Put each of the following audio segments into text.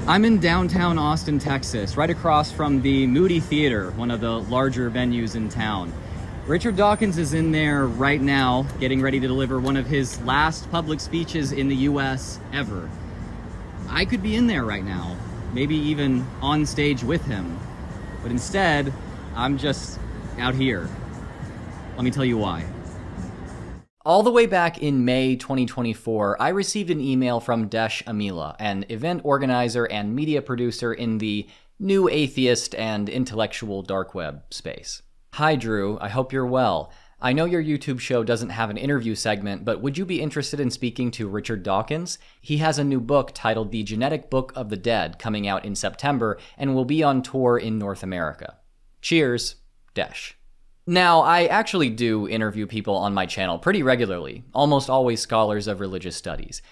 I'm in downtown Austin, Texas, right across from the Moody Theater, one of the larger venues in town. Richard Dawkins is in there right now, getting ready to deliver one of his last public speeches in the US ever. I could be in there right now, maybe even on stage with him, but instead, I'm just out here. Let me tell you why. All the way back in May 2024, I received an email from Desh Amila, an event organizer and media producer in the new atheist and intellectual dark web space. Hi Drew, I hope you're well. I know your YouTube show doesn't have an interview segment, but would you be interested in speaking to Richard Dawkins? He has a new book titled The Genetic Book of the Dead coming out in September and will be on tour in North America. Cheers, Desh. Now, I actually do interview people on my channel pretty regularly, almost always scholars of religious studies.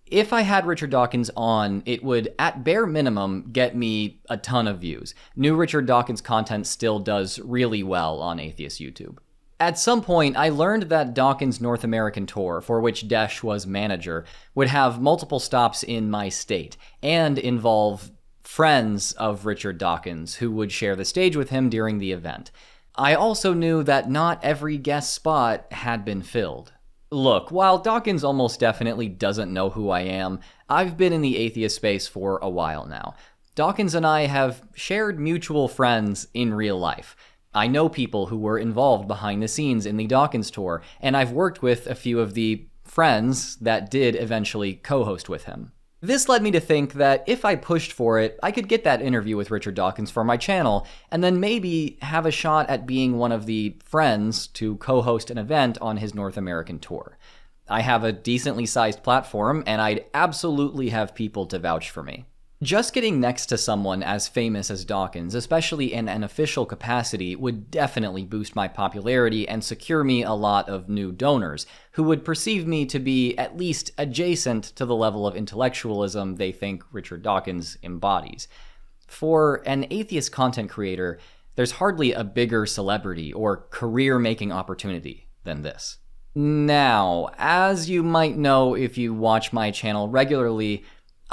If I had Richard Dawkins on, it would, at bare minimum, get me a ton of views. New Richard Dawkins content still does really well on atheist YouTube. At some point, I learned that Dawkins' North American tour, for which Desh was manager, would have multiple stops in my state, and involve friends of Richard Dawkins who would share the stage with him during the event. I also knew that not every guest spot had been filled. Look, while Dawkins almost definitely doesn't know who I am, I've been in the atheist space for a while now. Dawkins and I have shared mutual friends in real life. I know people who were involved behind the scenes in the Dawkins tour, and I've worked with a few of the friends that did eventually co-host with him. This led me to think that if I pushed for it, I could get that interview with Richard Dawkins for my channel, and then maybe have a shot at being one of the friends to co-host an event on his North American tour. I have a decently sized platform, and I'd absolutely have people to vouch for me. Just getting next to someone as famous as Dawkins, especially in an official capacity, would definitely boost my popularity and secure me a lot of new donors, who would perceive me to be at least adjacent to the level of intellectualism they think Richard Dawkins embodies. For an atheist content creator, there's hardly a bigger celebrity or career-making opportunity than this. Now, as you might know if you watch my channel regularly,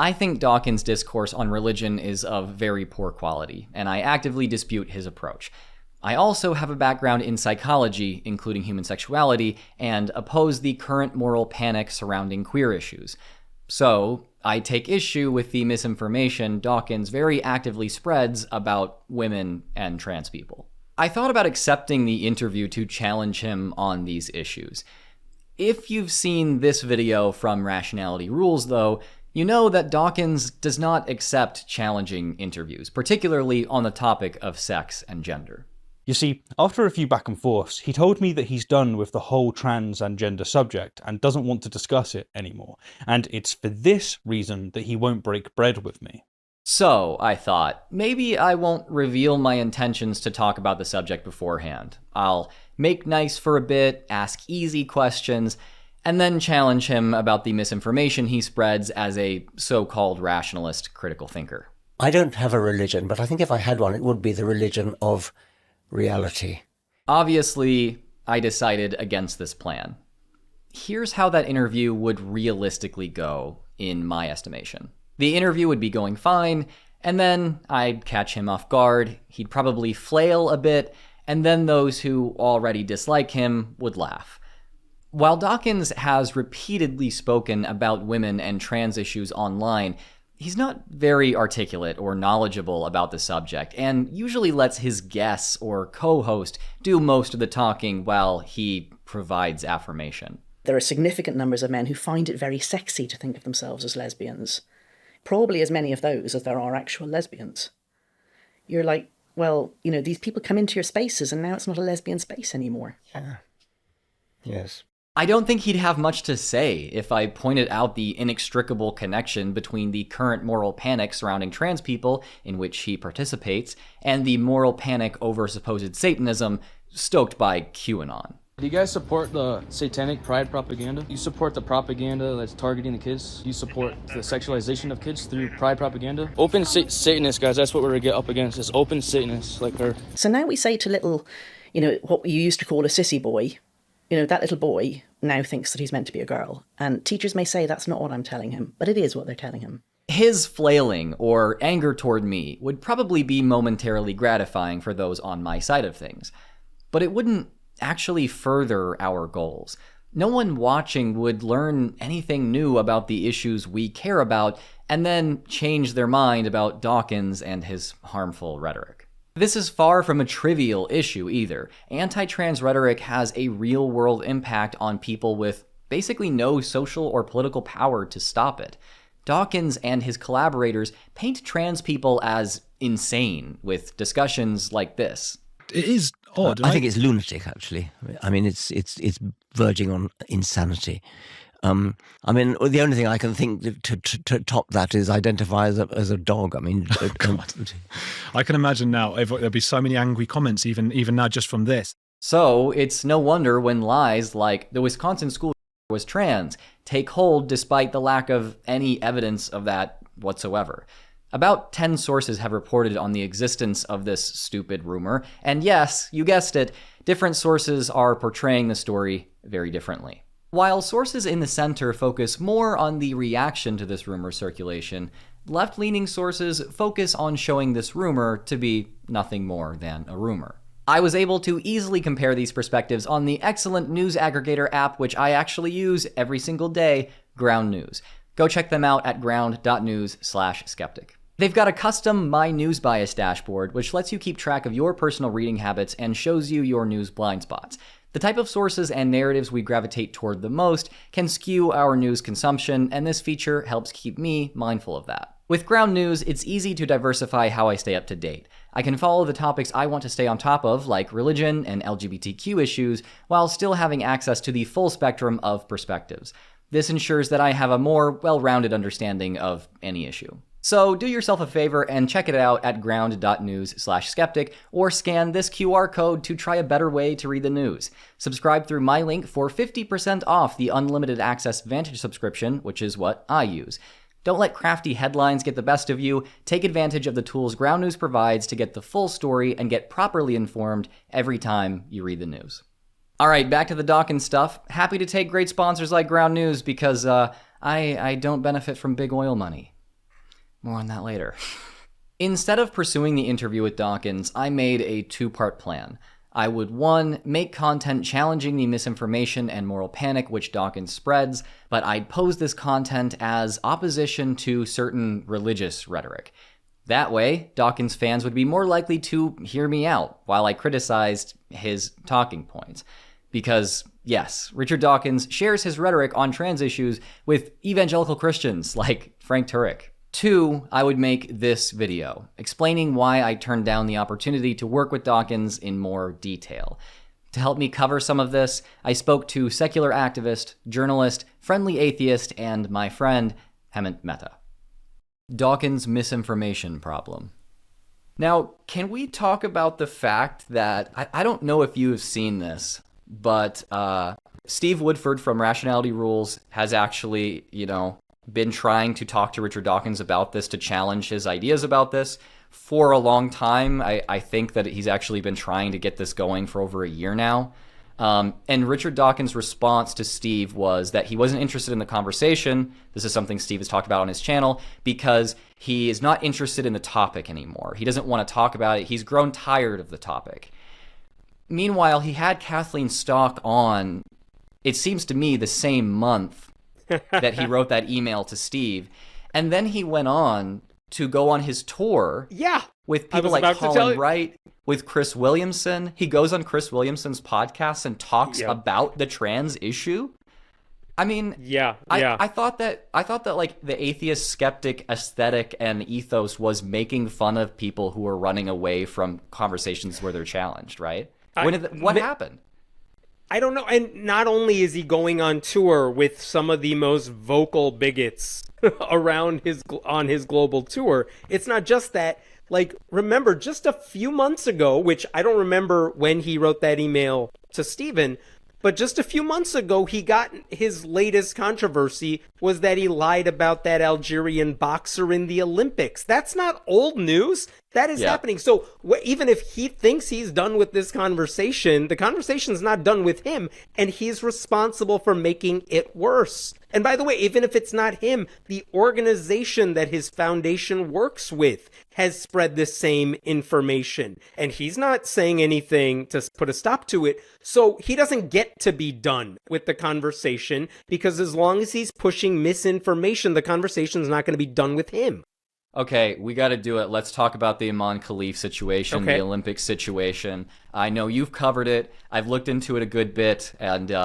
I think Dawkins' discourse on religion is of very poor quality, and I actively dispute his approach. I also have a background in psychology, including human sexuality, and oppose the current moral panic surrounding queer issues. So, I take issue with the misinformation Dawkins very actively spreads about women and trans people. I thought about accepting the interview to challenge him on these issues. If you've seen this video from Rationality Rules, though, you know that Dawkins does not accept challenging interviews, particularly on the topic of sex and gender. You see, after a few back and forths, he told me that he's done with the whole trans and gender subject and doesn't want to discuss it anymore, and it's for this reason that he won't break bread with me. So, I thought, maybe I won't reveal my intentions to talk about the subject beforehand. I'll make nice for a bit, ask easy questions, and then challenge him about the misinformation he spreads as a so-called rationalist critical thinker. I don't have a religion, but I think if I had one, it would be the religion of reality. Obviously, I decided against this plan. Here's how that interview would realistically go, in my estimation. The interview would be going fine, and then I'd catch him off guard, he'd probably flail a bit, and then those who already dislike him would laugh. While Dawkins has repeatedly spoken about women and trans issues online, he's not very articulate or knowledgeable about the subject, and usually lets his guests or co-host do most of the talking while he provides affirmation. There are significant numbers of men who find it very sexy to think of themselves as lesbians. Probably as many of those as there are actual lesbians. You're like, well, you know, these people come into your spaces and now it's not a lesbian space anymore. Yeah. Yes. I don't think he'd have much to say if I pointed out the inextricable connection between the current moral panic surrounding trans people, in which he participates, and the moral panic over supposed Satanism stoked by QAnon. Do you guys support the satanic pride propaganda? You support the propaganda that's targeting the kids? You support the sexualization of kids through pride propaganda? Open Satanists, guys, that's what we're gonna get up against, is open Satanists like her. So now we say to little, you know, what you used to call a sissy boy, you know, that little boy now thinks that he's meant to be a girl. And teachers may say that's not what I'm telling him, but it is what they're telling him. His flailing or anger toward me would probably be momentarily gratifying for those on my side of things, but it wouldn't actually further our goals. No one watching would learn anything new about the issues we care about and then change their mind about Dawkins and his harmful rhetoric. This is far from a trivial issue either. Anti-trans rhetoric has a real-world impact on people with basically no social or political power to stop it. Dawkins and his collaborators paint trans people as insane with discussions like this. It is odd. I think it's lunatic, actually. I mean, it's verging on insanity. I mean, the only thing I can think to top that is identify as a dog. I mean, I can imagine now there'll be so many angry comments even now just from this. So it's no wonder when lies like the Wisconsin school was trans take hold despite the lack of any evidence of that whatsoever. About 10 sources have reported on the existence of this stupid rumor, and yes, you guessed it, different sources are portraying the story very differently. While sources in the center focus more on the reaction to this rumor circulation, left-leaning sources focus on showing this rumor to be nothing more than a rumor. I was able to easily compare these perspectives on the excellent news aggregator app which I actually use every single day, Ground News. Go check them out at ground.news/skeptic. They've got a custom My News Bias dashboard which lets you keep track of your personal reading habits and shows you your news blind spots. The type of sources and narratives we gravitate toward the most can skew our news consumption, and this feature helps keep me mindful of that. With Ground News, it's easy to diversify how I stay up to date. I can follow the topics I want to stay on top of, like religion and LGBTQ issues, while still having access to the full spectrum of perspectives. This ensures that I have a more well-rounded understanding of any issue. So do yourself a favor and check it out at ground.news/skeptic or scan this QR code to try a better way to read the news. Subscribe through my link for 50% off the unlimited access Vantage subscription, which is what I use. Don't let crafty headlines get the best of you. Take advantage of the tools Ground News provides to get the full story and get properly informed every time you read the news. All right, back to the Dawkins stuff. Happy to take great sponsors like Ground News because I don't benefit from big oil money. More on that later. Instead of pursuing the interview with Dawkins, I made a two-part plan. I would, 1, make content challenging the misinformation and moral panic which Dawkins spreads, but I'd pose this content as opposition to certain religious rhetoric. That way, Dawkins fans would be more likely to hear me out while I criticized his talking points. Because, yes, Richard Dawkins shares his rhetoric on trans issues with evangelical Christians like Frank Turek. 2, I would make this video, explaining why I turned down the opportunity to work with Dawkins in more detail. To help me cover some of this, I spoke to secular activist, journalist, friendly atheist, and my friend, Hemant Mehta. Dawkins' misinformation problem. Now, can we talk about the fact that, I don't know if you have seen this, but Steve Woodford from Rationality Rules has actually, been trying to talk to Richard Dawkins about this, to challenge his ideas about this for a long time. I think that he's actually been trying to get this going for over a year now. And Richard Dawkins' response to Steve was that he wasn't interested in the conversation. This is something Steve has talked about on his channel, because he is not interested in the topic anymore. He doesn't want to talk about it. He's grown tired of the topic. Meanwhile, he had Kathleen Stock on, it seems to me, the same month that he wrote that email to Steve. And then he went on to go on his tour with people like Colin Wright, with Chris Williamson. He goes on Chris Williamson's podcast and talks about the trans issue. I mean, I thought that like the atheist skeptic aesthetic and ethos was making fun of people who are running away from conversations where they're challenged, right? What happened? I don't know. And not only is he going on tour with some of the most vocal bigots around on his global tour, it's not just that. Like, remember, just a few months ago, which I don't remember when he wrote that email to Stephen, but just a few months ago, he got his latest controversy was that he lied about that Algerian boxer in the Olympics. That's not old news. That is happening. So even if he thinks he's done with this conversation, the conversation's not done with him, and he's responsible for making it worse. And by the way, even if it's not him, the organization that his foundation works with has spread the same information. And he's not saying anything to put a stop to it. So he doesn't get to be done with the conversation, because as long as he's pushing misinformation, the conversation's not going to be done with him. Okay, we got to do it. Let's talk about the Iman Khalif situation, the Olympic situation. I know you've covered it. I've looked into it a good bit, and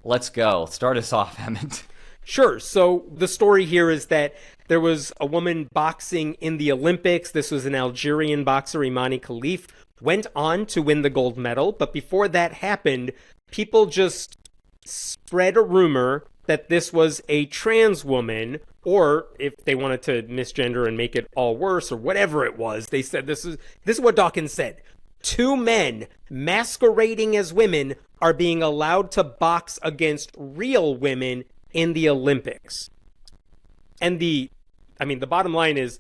let's go. Start us off, Emmett. Sure. So the story here is that there was a woman boxing in the Olympics. This was an Algerian boxer, Imani Khalif, went on to win the gold medal. But before that happened, people just spread a rumor that this was a trans woman, or if they wanted to misgender and make it all worse or whatever it was, they said this is what Dawkins said. 2 men masquerading as women are being allowed to box against real women in the Olympics. And the bottom line is,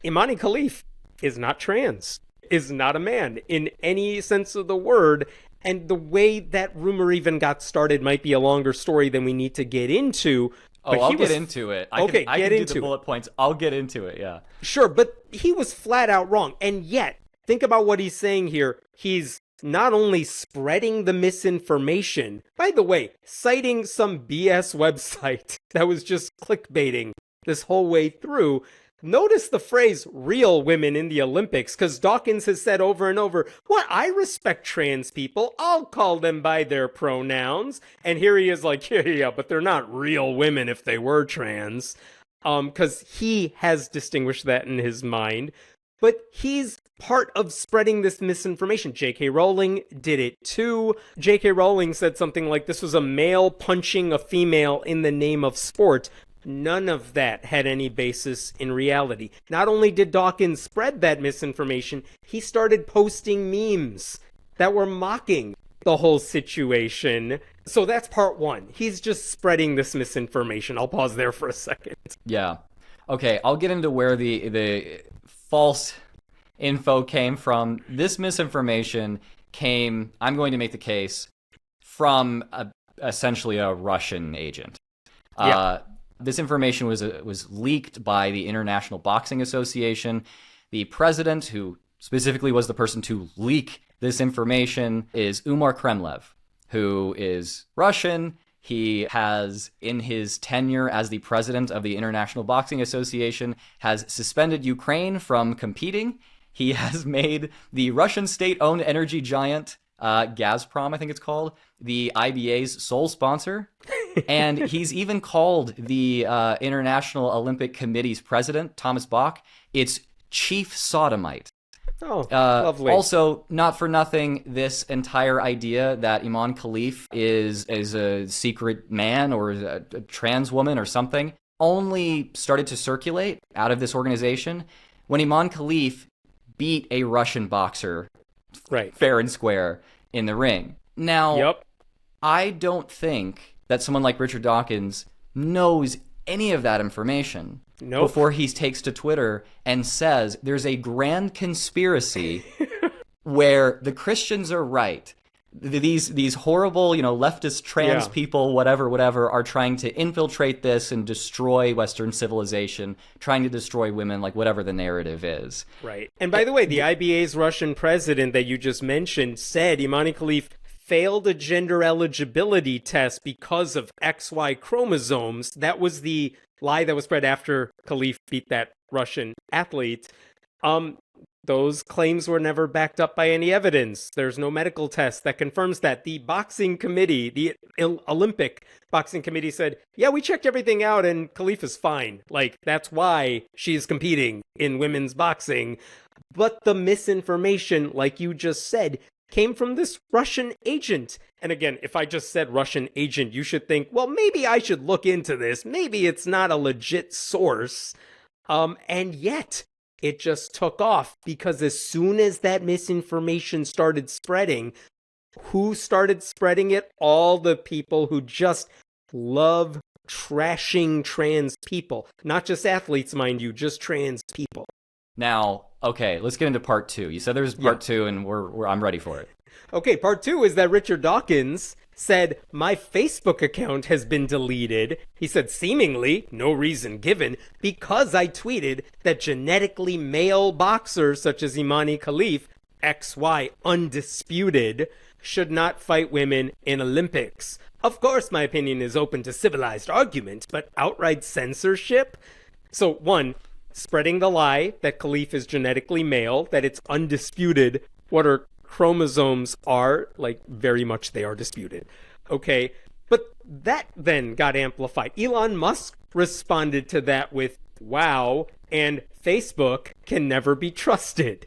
Imani Khalif is not trans, is not a man in any sense of the word. And the way that rumor even got started might be a longer story than we need to get into. But I'll get into it. I can do the bullet points. I'll get into it, yeah. Sure, but he was flat out wrong. And yet, think about what he's saying here. He's not only spreading the misinformation, by the way, citing some BS website that was just clickbaiting this whole way through. Notice the phrase real women in the Olympics, because Dawkins has said over and over, what, I respect trans people. I'll call them by their pronouns. And here he is like, yeah, but they're not real women if they were trans. Because he has distinguished that in his mind. But he's part of spreading this misinformation. J.K. Rowling did it too. J.K. Rowling said something like this was a male punching a female in the name of sport. None of that had any basis in reality. Not only did Dawkins spread that misinformation, he started posting memes that were mocking the whole situation. So that's part one. He's just spreading this misinformation. I'll pause there for a second. Yeah. Okay, I'll get into where the false info came from. This misinformation came, I'm going to make the case, from essentially a Russian agent. Yeah. This information was leaked by the International Boxing Association. The president, who specifically was the person to leak this information, is Umar Kremlev, who is Russian. He has, in his tenure as the president of the International Boxing Association, has suspended Ukraine from competing. He has made the Russian state-owned energy giant, Gazprom, I think it's called, the IBA's sole sponsor. And he's even called the International Olympic Committee's president, Thomas Bach, its chief sodomite. Oh, lovely. Also, not for nothing, this entire idea that Iman Khalif is a secret man or a trans woman or something only started to circulate out of this organization when Iman Khalif beat a Russian boxer fair and square in the ring. Now, I don't think that someone like Richard Dawkins knows any of that information before he takes to Twitter and says there's a grand conspiracy where the Christians are right. These horrible, leftist trans people, whatever, are trying to infiltrate this and destroy Western civilization, trying to destroy women, like whatever the narrative is. Right. And by the way, the IBA's Russian president that you just mentioned said Imani Khalif failed a gender eligibility test because of XY chromosomes. That was the lie that was spread after Khalif beat that Russian athlete. Those claims were never backed up by any evidence. There's no medical test that confirms that. The boxing committee, the Olympic boxing committee said, yeah, we checked everything out and Khalif is fine. Like, that's why she's competing in women's boxing. But the misinformation, like you just said, came from this Russian agent. And again, if I just said Russian agent, you should think, well, maybe I should look into this. Maybe it's not a legit source. And yet, it just took off because as soon as that misinformation started spreading, who started spreading it? All the people who just love trashing trans people. Not just athletes, mind you, just trans people. Now, okay, let's get into part two. You said there's part two, and I'm ready for it. Okay, part two is that Richard Dawkins said, my Facebook account has been deleted. He said, seemingly, no reason given, because I tweeted that genetically male boxers such as Imani Khalif, XY undisputed, should not fight women in Olympics. Of course, my opinion is open to civilized argument, but outright censorship? So, one, spreading the lie that Khalif is genetically male, that it's undisputed what her chromosomes are, like, very much they are disputed. Okay, but that then got amplified. Elon Musk responded to that with, wow, and Facebook can never be trusted.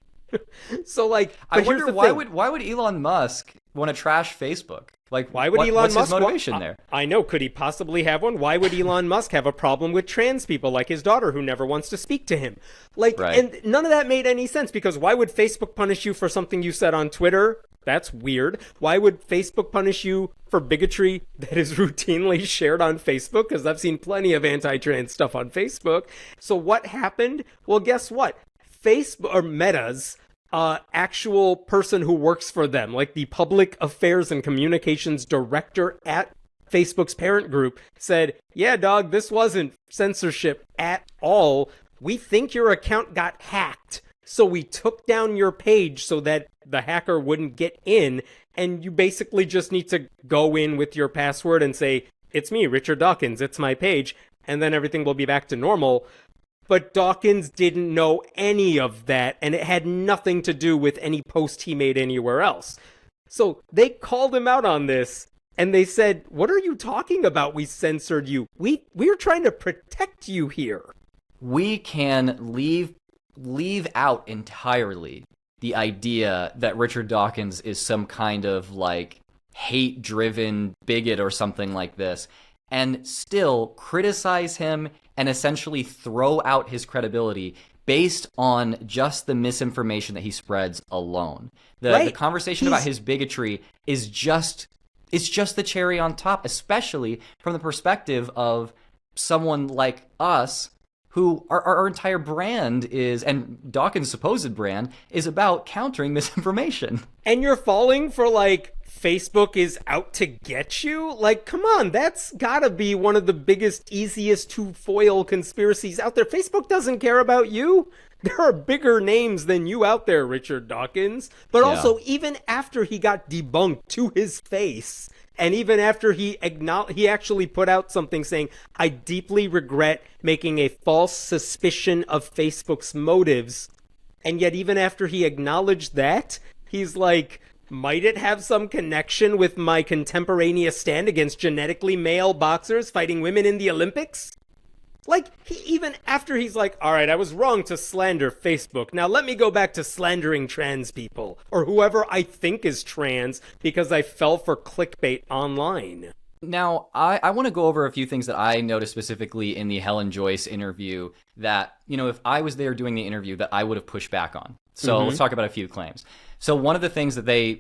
So, like, I wonder why would Elon Musk want to trash Facebook? Like, why would Elon what's Musk? His motivation there? I know. Could he possibly have one? Why would Elon Musk have a problem with trans people, like his daughter, who never wants to speak to him? Like, right. And none of that made any sense, because why would Facebook punish you for something you said on Twitter? That's weird. Why would Facebook punish you for bigotry that is routinely shared on Facebook? Because I've seen plenty of anti-trans stuff on Facebook. So what happened? Well, guess what? Facebook, or Meta's actual person who works for them, like the public affairs and communications director at Facebook's parent group, said, yeah, dog, this wasn't censorship at all. We think your account got hacked. So we took down your page so that the hacker wouldn't get in. And you basically just need to go in with your password and say, it's me, Richard Dawkins, it's my page. And then everything will be back to normal. But Dawkins didn't know any of that, and it had nothing to do with any post he made anywhere else. So they called him out on this, and they said, what are you talking about? We censored you. We're trying to protect you here. We can leave out entirely the idea that Richard Dawkins is some kind of, like, hate-driven bigot or something like this, and still criticize him and essentially throw out his credibility based on just the misinformation that he spreads alone. The conversation about his bigotry is just the cherry on top, especially from the perspective of someone like us, who our entire brand is, and Dawkins' supposed brand, is about countering misinformation. And you're falling for, like, Facebook is out to get you? Like, come on, that's gotta be one of the biggest, easiest to foil conspiracies out there. Facebook doesn't care about you. There are bigger names than you out there, Richard Dawkins. But also, even after he got debunked to his face, and even after he actually put out something saying, I deeply regret making a false suspicion of Facebook's motives. And yet, even after he acknowledged that, he's like, might it have some connection with my contemporaneous stand against genetically male boxers fighting women in the Olympics? Like, even after he's like, all right, I was wrong to slander Facebook. Now let me go back to slandering trans people, or whoever I think is trans, because I fell for clickbait online. Now, I want to go over a few things that I noticed specifically in the Helen Joyce interview that, you know, if I was there doing the interview, that I would have pushed back on. So let's talk about a few claims. So one of the things that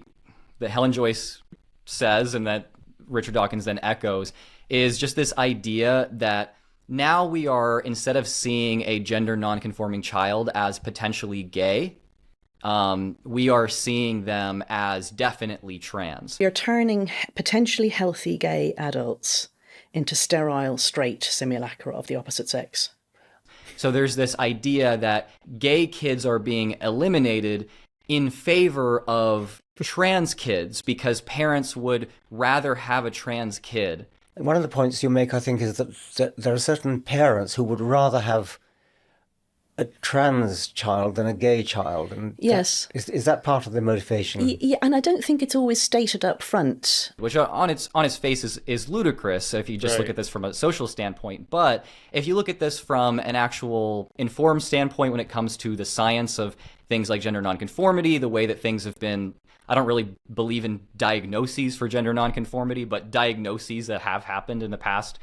Helen Joyce says, and that Richard Dawkins then echoes, is just this idea that now we are, instead of seeing a gender nonconforming child as potentially gay, we are seeing them as definitely trans. You're turning potentially healthy gay adults into sterile, straight simulacra of the opposite sex. So there's this idea that gay kids are being eliminated in favor of trans kids because parents would rather have a trans kid. One of the points you make, I think, is that there are certain parents who would rather have a trans child than a gay child. And yes. Is that part of the motivation? Yeah, and I don't think it's always stated up front. Which on its face is ludicrous if you just look at this from a social standpoint. But if you look at this from an actual informed standpoint when it comes to the science of things like gender nonconformity, the way that things have been, I don't really believe in diagnoses for gender nonconformity, but diagnoses that have happened in the past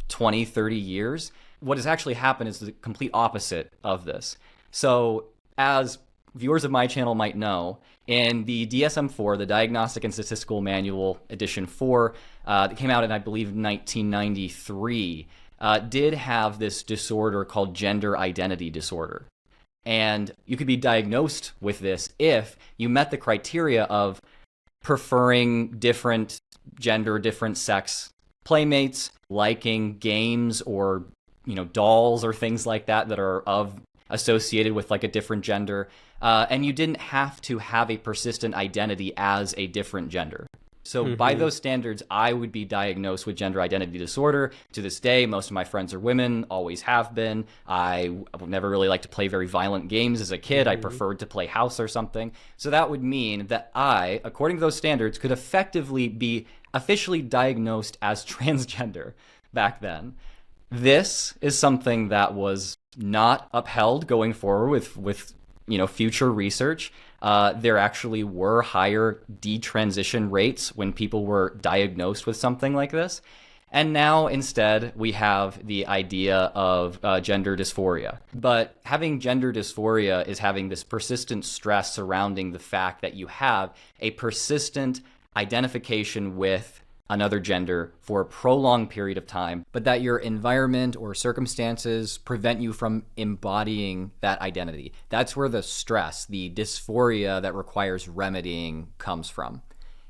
20, 30 years. What has actually happened is the complete opposite of this. So as viewers of my channel might know, in the DSM-4, the Diagnostic and Statistical Manual Edition 4, that came out in, I believe, 1993, did have this disorder called gender identity disorder. And you could be diagnosed with this if you met the criteria of preferring different gender, different sex playmates, liking games or, dolls or things like that are associated with like a different gender. And you didn't have to have a persistent identity as a different gender. So by those standards, I would be diagnosed with gender identity disorder. To this day, most of my friends are women, always have been. I never really liked to play very violent games as a kid. I preferred to play house or something. So that would mean that I, according to those standards, could effectively be officially diagnosed as transgender back then. This is something that was not upheld going forward with future research. There actually were higher detransition rates when people were diagnosed with something like this. And now instead we have the idea of gender dysphoria. But having gender dysphoria is having this persistent stress surrounding the fact that you have a persistent identification with another gender for a prolonged period of time, but that your environment or circumstances prevent you from embodying that identity. That's where the stress, the dysphoria that requires remedying comes from.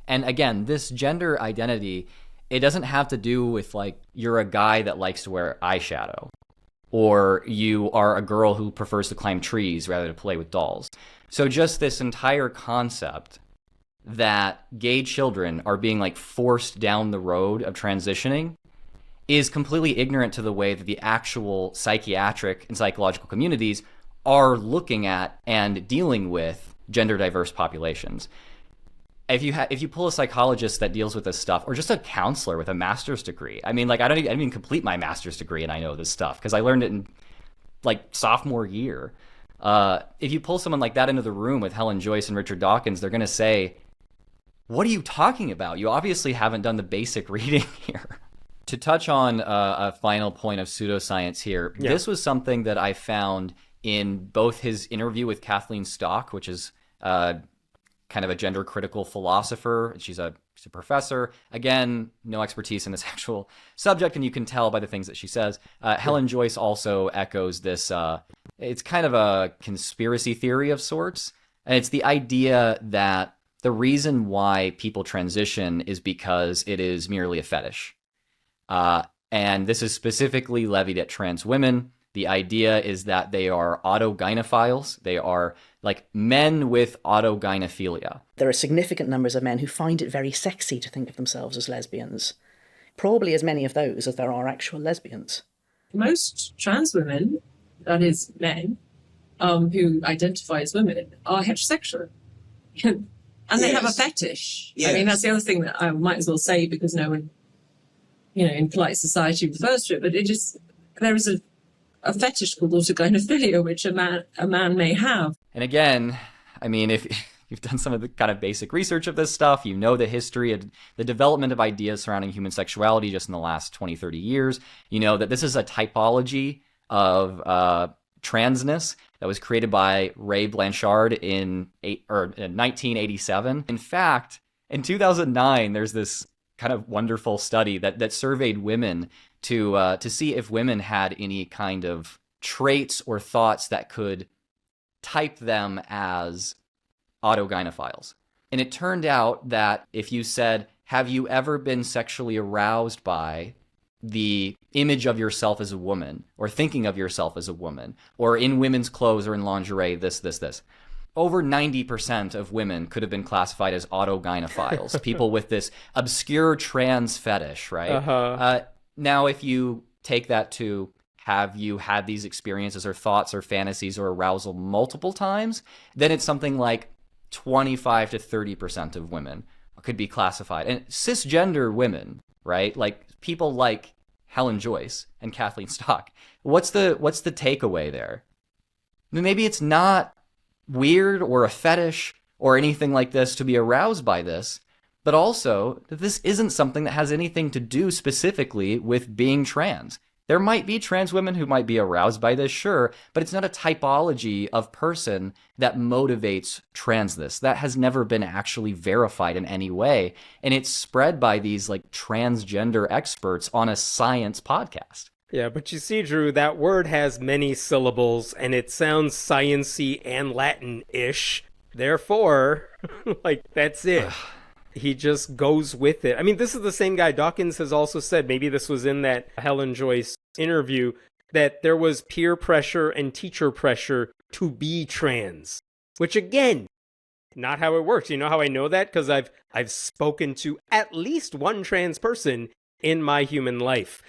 And again, this gender identity, it doesn't have to do with like you're a guy that likes to wear eyeshadow, or you are a girl who prefers to climb trees rather than play with dolls. So just this entire concept that gay children are being like forced down the road of transitioning is completely ignorant to the way that the actual psychiatric and psychological communities are looking at and dealing with gender diverse populations. If you pull a psychologist that deals with this stuff, or just a counselor with a master's degree, I mean, like I didn't even complete my master's degree and I know this stuff because I learned it in like sophomore year. If you pull someone like that into the room with Helen Joyce and Richard Dawkins, they're going to say, what are you talking about? You obviously haven't done the basic reading here. To touch on a final point of pseudoscience here, this was something that I found in both his interview with Kathleen Stock, which is kind of a gender critical philosopher. She's a professor. Again, no expertise in this actual subject, and you can tell by the things that she says. Helen Joyce also echoes this. It's kind of a conspiracy theory of sorts, and it's the idea that the reason why people transition is because it is merely a fetish. And this is specifically levied at trans women. The idea is that they are autogynephiles. They are like men with autogynephilia. There are significant numbers of men who find it very sexy to think of themselves as lesbians. Probably as many of those as there are actual lesbians. Most trans women, that is men, who identify as women, are heterosexual. And they have a fetish. Yes. I mean, that's the other thing that I might as well say because no one, in polite society refers to it, but there is a fetish called autogynephilia, which a man may have. And again, I mean, if you've done some of the kind of basic research of this stuff, you know the history of the development of ideas surrounding human sexuality just in the last 20, 30 years. You know that this is a typology of transness that was created by Ray Blanchard in 1987. In fact, in 2009, there's this kind of wonderful study that surveyed women to see if women had any kind of traits or thoughts that could type them as autogynephiles. And it turned out that if you said, have you ever been sexually aroused by the image of yourself as a woman, or thinking of yourself as a woman, or in women's clothes or in lingerie, this. Over 90% of women could have been classified as autogynephiles, people with this obscure trans fetish, right? Now, if you take that to, have you had these experiences or thoughts or fantasies or arousal multiple times, then it's something like 25 to 30% of women could be classified. And cisgender women, right? Like people like Helen Joyce and Kathleen Stock. What's the takeaway there? Maybe it's not weird or a fetish or anything like this to be aroused by this, but also that this isn't something that has anything to do specifically with being trans. There might be trans women who might be aroused by this, sure, but it's not a typology of person that motivates transness. That has never been actually verified in any way. And it's spread by these like transgender experts on a science podcast. Yeah, but you see, Drew, that word has many syllables, and it sounds science-y and Latin-ish. Therefore, like, that's it. He just goes with it. I mean, this is the same guy. Dawkins has also said, maybe this was in that Helen Joyce interview, that there was peer pressure and teacher pressure to be trans, which again, not how it works. You know how I know that? Because I've spoken to at least one trans person in my human life.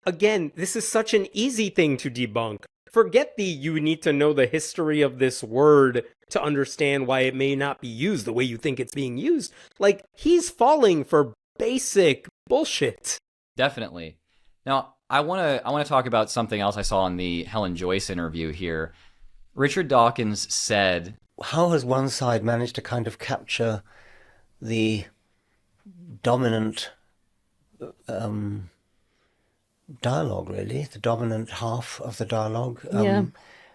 Again, this is such an easy thing to debunk. Forget you need to know the history of this word to understand why it may not be used the way you think it's being used. Like, he's falling for basic bullshit. Definitely. Now, I want to talk about something else I saw in the Helen Joyce interview here. Richard Dawkins said, how has one side managed to kind of capture the dominant dialogue, really, the dominant half of the dialogue?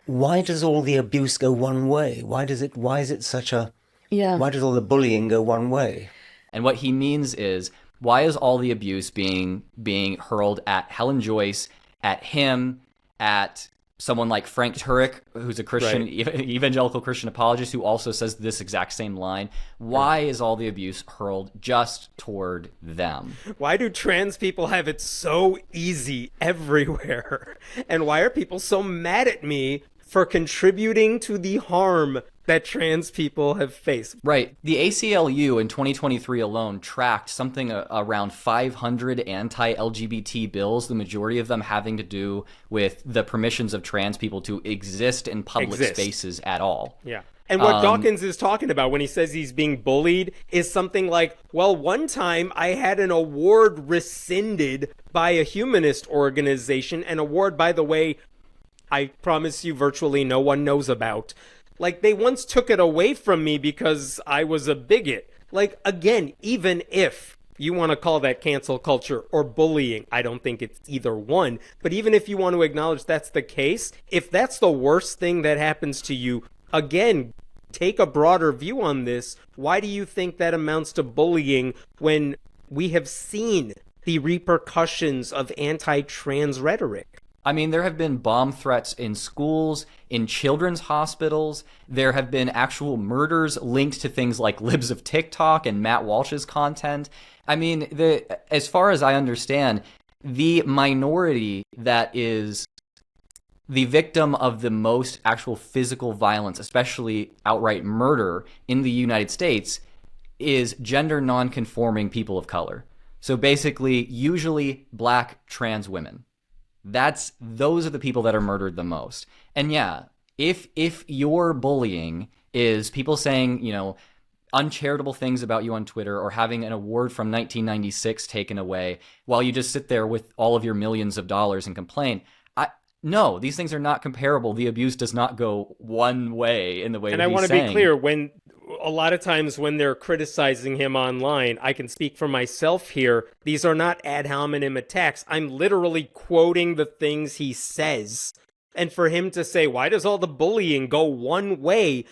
Why does all the abuse go one way? Why is it such a... Why does all the bullying go one way? And what he means is, why is all the abuse being hurled at Helen Joyce, at him, at someone like Frank Turek, who's a Christian, evangelical Christian apologist, who also says this exact same line? Why is all the abuse hurled just toward them? Why do trans people have it so easy everywhere? And why are people so mad at me for contributing to the harm that trans people have faced? Right. The ACLU in 2023 alone tracked something around 500 anti-LGBT bills, the majority of them having to do with the permissions of trans people to exist in public spaces at all. Yeah. And what Dawkins is talking about when he says he's being bullied is something like, well, one time I had an award rescinded by a humanist organization, an award, by the way, I promise you virtually no one knows about. Like, they once took it away from me because I was a bigot. Like, again, even if you want to call that cancel culture or bullying, I don't think it's either one. But even if you want to acknowledge that's the case, if that's the worst thing that happens to you, again, take a broader view on this. Why do you think that amounts to bullying when we have seen the repercussions of anti-trans rhetoric? I mean, there have been bomb threats in schools, in children's hospitals. There have been actual murders linked to things like libs of TikTok and Matt Walsh's content. I mean, as far as I understand, the minority that is the victim of the most actual physical violence, especially outright murder in the United States, is gender non-conforming people of color. So basically, usually black trans women. Those are the people that are murdered the most. And yeah, if your bullying is people saying, uncharitable things about you on Twitter or having an award from 1996 taken away while you just sit there with all of your millions of dollars and complain, no, these things are not comparable. The abuse does not go one way in the way that he's saying. And I want to be clear, when a lot of times when they're criticizing him online, I can speak for myself here, these are not ad hominem attacks. I'm literally quoting the things he says. And for him to say, why does all the bullying go one way?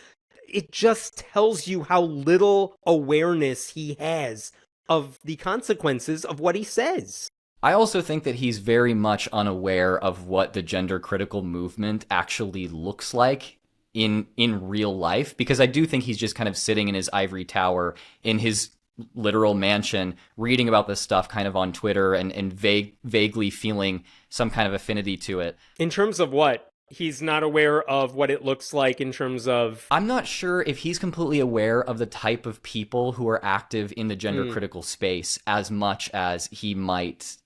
It just tells you how little awareness he has of the consequences of what he says. I also think that he's very much unaware of what the gender critical movement actually looks like in real life, because I do think he's just kind of sitting in his ivory tower in his literal mansion reading about this stuff kind of on Twitter and vaguely feeling some kind of affinity to it. In terms of what? He's not aware of what it looks like in terms of... I'm not sure if he's completely aware of the type of people who are active in the gender critical space as much as he might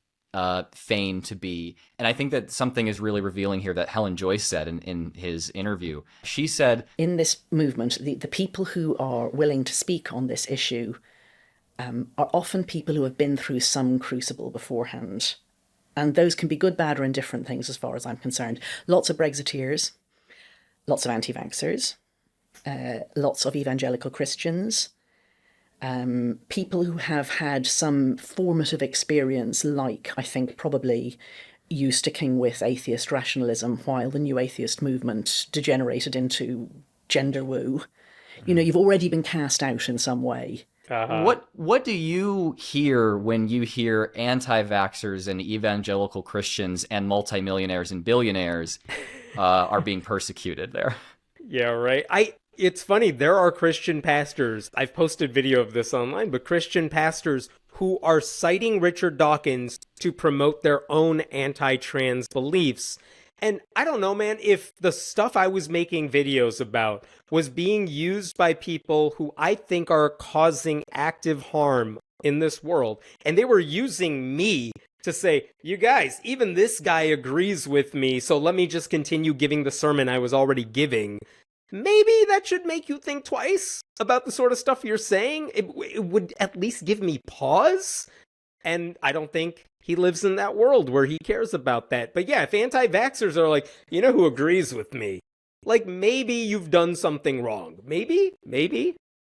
feign to be. And I think that something is really revealing here that Helen Joyce said in his interview. She said, in this movement, the people who are willing to speak on this issue are often people who have been through some crucible beforehand. And those can be good, bad, or indifferent things as far as I'm concerned. Lots of Brexiteers, lots of anti-vaxxers, lots of evangelical Christians, people who have had some formative experience, like, I think, probably you sticking with atheist rationalism while the new atheist movement degenerated into gender woo. You've already been cast out in some way. What do you hear when you hear anti-vaxxers and evangelical Christians and multimillionaires and billionaires are being persecuted there? Yeah, right. It's funny, there are Christian pastors, I've posted video of this online, but Christian pastors who are citing Richard Dawkins to promote their own anti-trans beliefs. And I don't know, man, if the stuff I was making videos about was being used by people who I think are causing active harm in this world, and they were using me to say, you guys, even this guy agrees with me, so let me just continue giving the sermon I was already giving, maybe that should make you think twice about the sort of stuff you're saying. It would at least give me pause. And I don't think he lives in that world where he cares about that. But yeah, if anti-vaxxers are like, you know who agrees with me? Like, maybe you've done something wrong. Maybe.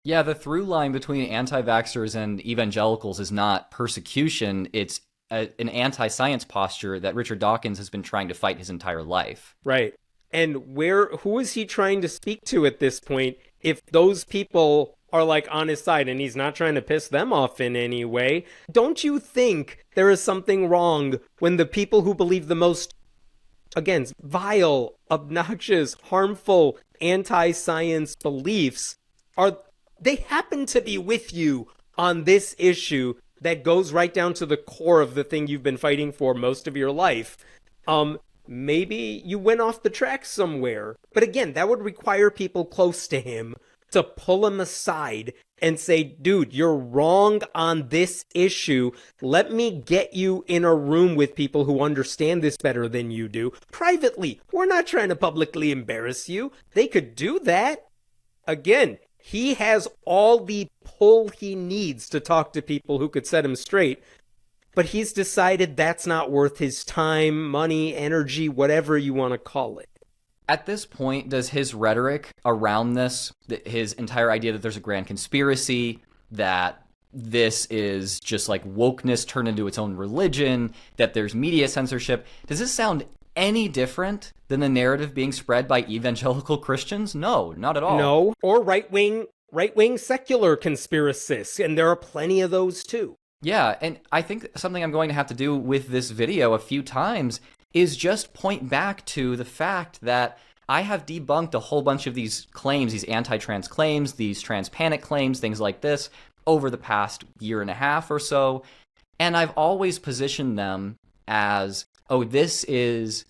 Yeah, the through line between anti-vaxxers and evangelicals is not persecution. It's an anti-science posture that Richard Dawkins has been trying to fight his entire life. Right. And who is he trying to speak to at this point if those people are like on his side and he's not trying to piss them off in any way? Don't you think there is something wrong when the people who believe the most, again, vile, obnoxious, harmful, anti-science beliefs they happen to be with you on this issue that goes right down to the core of the thing you've been fighting for most of your life? Maybe you went off the track somewhere. But again, that would require people close to him to pull him aside and say, dude, you're wrong on this issue. Let me get you in a room with people who understand this better than you do. Privately, we're not trying to publicly embarrass you. They could do that. Again, he has all the pull he needs to talk to people who could set him straight. But he's decided that's not worth his time, money, energy, whatever you want to call it. At this point, does his rhetoric around this, his entire idea that there's a grand conspiracy, that this is just like wokeness turned into its own religion, that there's media censorship, does this sound any different than the narrative being spread by evangelical Christians? No, not at all. No, or right-wing secular conspiracists, and there are plenty of those too. Yeah, and I think something I'm going to have to do with this video a few times is just point back to the fact that I have debunked a whole bunch of these claims, these anti-trans claims, these trans panic claims, things like this, over the past year and a half or so, and I've always positioned them as, oh, this is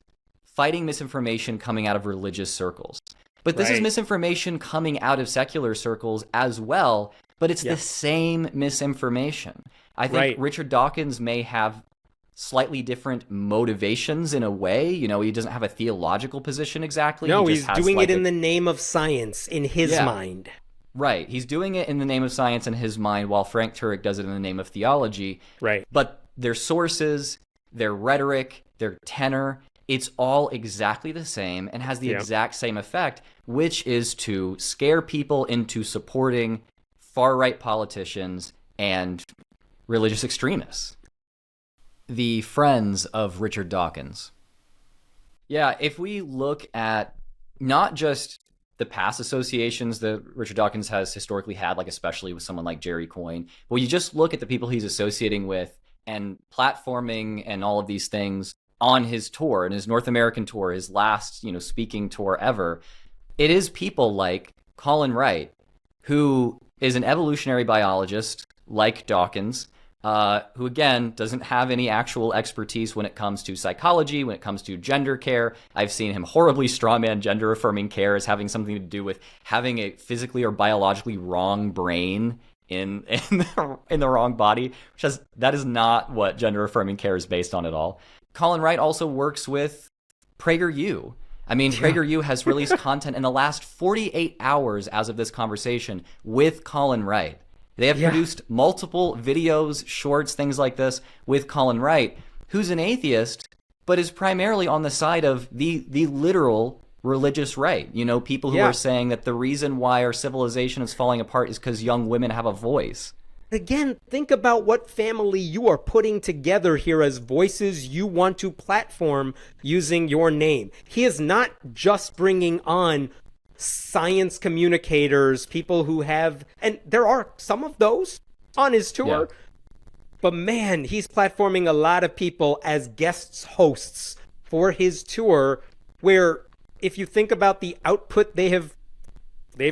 fighting misinformation coming out of religious circles. But this is misinformation coming out of secular circles as well, but it's the same misinformation. I think Richard Dawkins may have slightly different motivations in a way. You know, he doesn't have a theological position exactly. No, he's doing it in the name of science in his mind. Right. He's doing it in the name of science in his mind, while Frank Turek does it in the name of theology. Right. But their sources, their rhetoric, their tenor, it's all exactly the same and has the exact same effect, which is to scare people into supporting far-right politicians and religious extremists. The Friends of Richard Dawkins. Yeah, if we look at not just the past associations that Richard Dawkins has historically had, like especially with someone like Jerry Coyne, well, you just look at the people he's associating with and platforming and all of these things on his tour, and his North American tour, his last, speaking tour ever. It is people like Colin Wright, who is an evolutionary biologist like Dawkins, who again doesn't have any actual expertise when it comes to psychology, when it comes to gender care. I've seen him horribly strawman gender affirming care as having something to do with having a physically or biologically wrong brain in the wrong body, that is not what gender affirming care is based on at all. Colin Wright also works with PragerU. I mean, PragerU has released content in the last 48 hours as of this conversation with Colin Wright. They have produced multiple videos, shorts, things like this with Colin Wright, who's an atheist, but is primarily on the side of the literal religious right. People who are saying that the reason why our civilization is falling apart is because young women have a voice. Again, think about what family you are putting together here as voices you want to platform using your name. He is not just bringing on science communicators, people who have, and there are some of those on his tour, but man, he's platforming a lot of people as guest hosts for his tour, where if you think about the output they've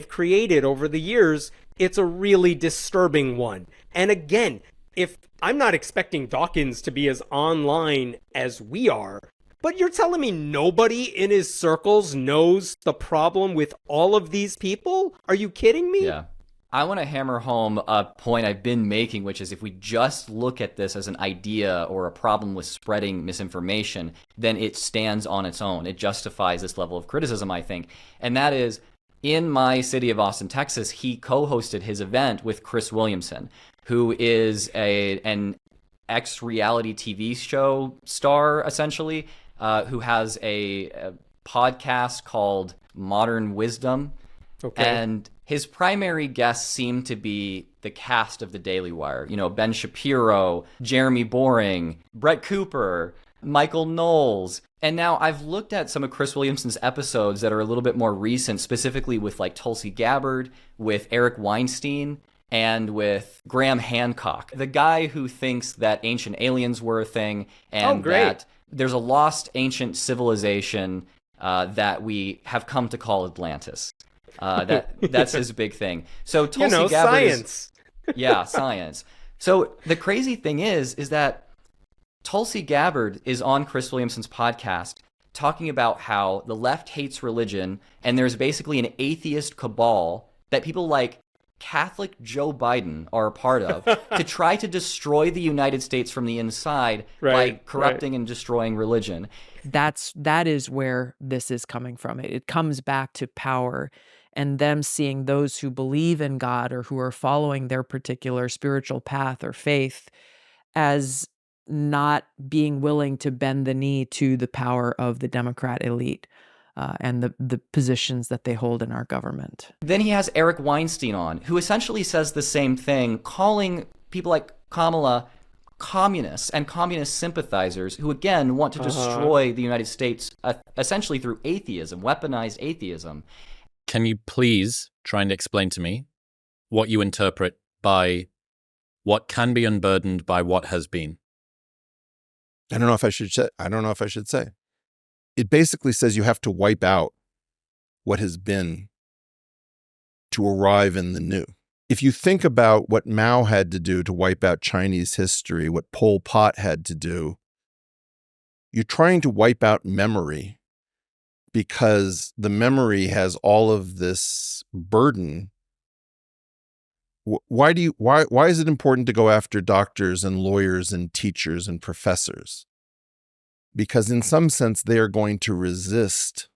created over the years, it's a really disturbing one. And again, if I'm not expecting Dawkins to be as online as we are, but you're telling me nobody in his circles knows the problem with all of these people? Are you kidding me? Yeah. I want to hammer home a point I've been making, which is if we just look at this as an idea or a problem with spreading misinformation, then it stands on its own. It justifies this level of criticism, I think. And that is, in my city of Austin, Texas, he co-hosted his event with Chris Williamson, who is an ex-reality TV show star, essentially, who has a podcast called Modern Wisdom. Okay. And his primary guests seem to be the cast of The Daily Wire. You know, Ben Shapiro, Jeremy Boring, Brett Cooper, Michael Knowles. And now I've looked at some of Chris Williamson's episodes that are a little bit more recent, specifically with like Tulsi Gabbard, with Eric Weinstein, and with Graham Hancock, the guy who thinks that ancient aliens were a thing and that there's a lost ancient civilization that we have come to call Atlantis. That's his big thing. So Tulsi Gabbard science. Science. So the crazy thing is that Tulsi Gabbard is on Chris Williamson's podcast talking about how the left hates religion and there's basically an atheist cabal that people like Catholic Joe Biden are a part of to try to destroy the United States from the inside by corrupting and destroying religion. That is where this is coming from. It comes back to power and them seeing those who believe in God or who are following their particular spiritual path or faith as not being willing to bend the knee to the power of the Democrat elite. And the positions that they hold in our government. Then he has Eric Weinstein on, who essentially says the same thing, calling people like Kamala communists and communist sympathizers who, again, want to destroy the United States essentially through atheism, weaponized atheism. Can you please try and explain to me what you interpret by what can be unburdened by what has been? I don't know if I should say. It basically says you have to wipe out what has been to arrive in the new. If you think about what Mao had to do to wipe out Chinese history, what Pol Pot had to do, you're trying to wipe out memory because the memory has all of this burden. Why is it important to go after doctors and lawyers and teachers and professors? Because in some sense, they are going to resist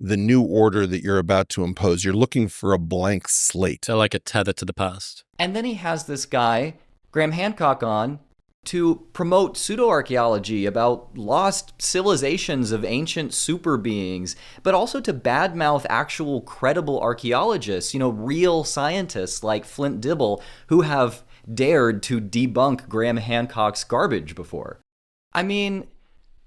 the new order that you're about to impose. You're looking for a blank slate. So like a tether to the past. And then he has this guy, Graham Hancock, on to promote pseudo-archaeology about lost civilizations of ancient super beings, but also to badmouth actual credible archaeologists, real scientists like Flint Dibble, who have dared to debunk Graham Hancock's garbage before. I mean,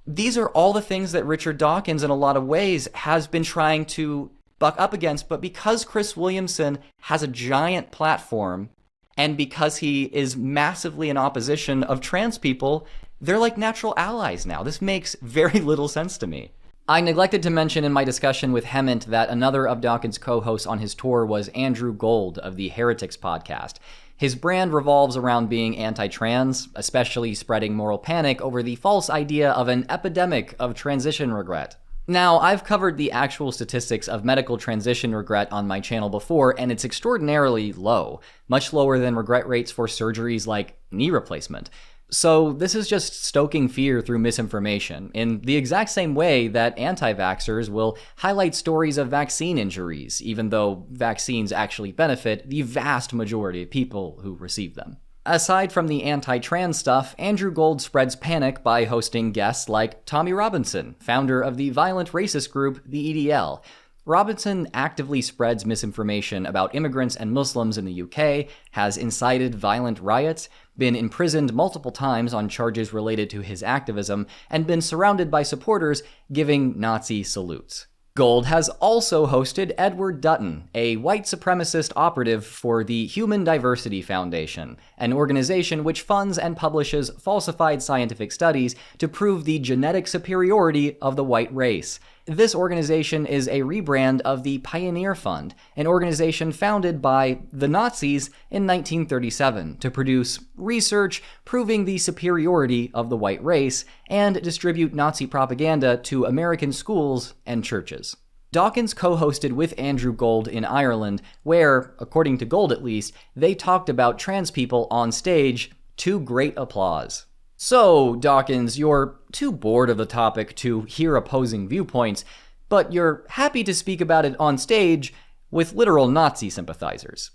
these are all the things that Richard Dawkins, in a lot of ways, has been trying to buck up against. But because Chris Williamson has a giant platform, and because he is massively in opposition of trans people, they're like natural allies now. This makes very little sense to me. I neglected to mention in my discussion with Hemant that another of Dawkins' co-hosts on his tour was Andrew Gold of the Heretics podcast. His brand revolves around being anti-trans, especially spreading moral panic over the false idea of an epidemic of transition regret. Now, I've covered the actual statistics of medical transition regret on my channel before, and it's extraordinarily low, much lower than regret rates for surgeries like knee replacement. So this is just stoking fear through misinformation, in the exact same way that anti-vaxxers will highlight stories of vaccine injuries, even though vaccines actually benefit the vast majority of people who receive them. Aside from the anti-trans stuff, Andrew Gold spreads panic by hosting guests like Tommy Robinson, founder of the violent racist group the EDL. Robinson actively spreads misinformation about immigrants and Muslims in the UK, has incited violent riots, been imprisoned multiple times on charges related to his activism, and been surrounded by supporters giving Nazi salutes. Gold has also hosted Edward Dutton, a white supremacist operative for the Human Diversity Foundation, an organization which funds and publishes falsified scientific studies to prove the genetic superiority of the white race. This organization is a rebrand of the Pioneer Fund, an organization founded by the Nazis in 1937 to produce research proving the superiority of the white race and distribute Nazi propaganda to American schools and churches. Dawkins co-hosted with Andrew Gold in Ireland, where, according to Gold at least, they talked about trans people on stage to great applause. So, Dawkins, you're too bored of the topic to hear opposing viewpoints, but you're happy to speak about it on stage with literal Nazi sympathizers.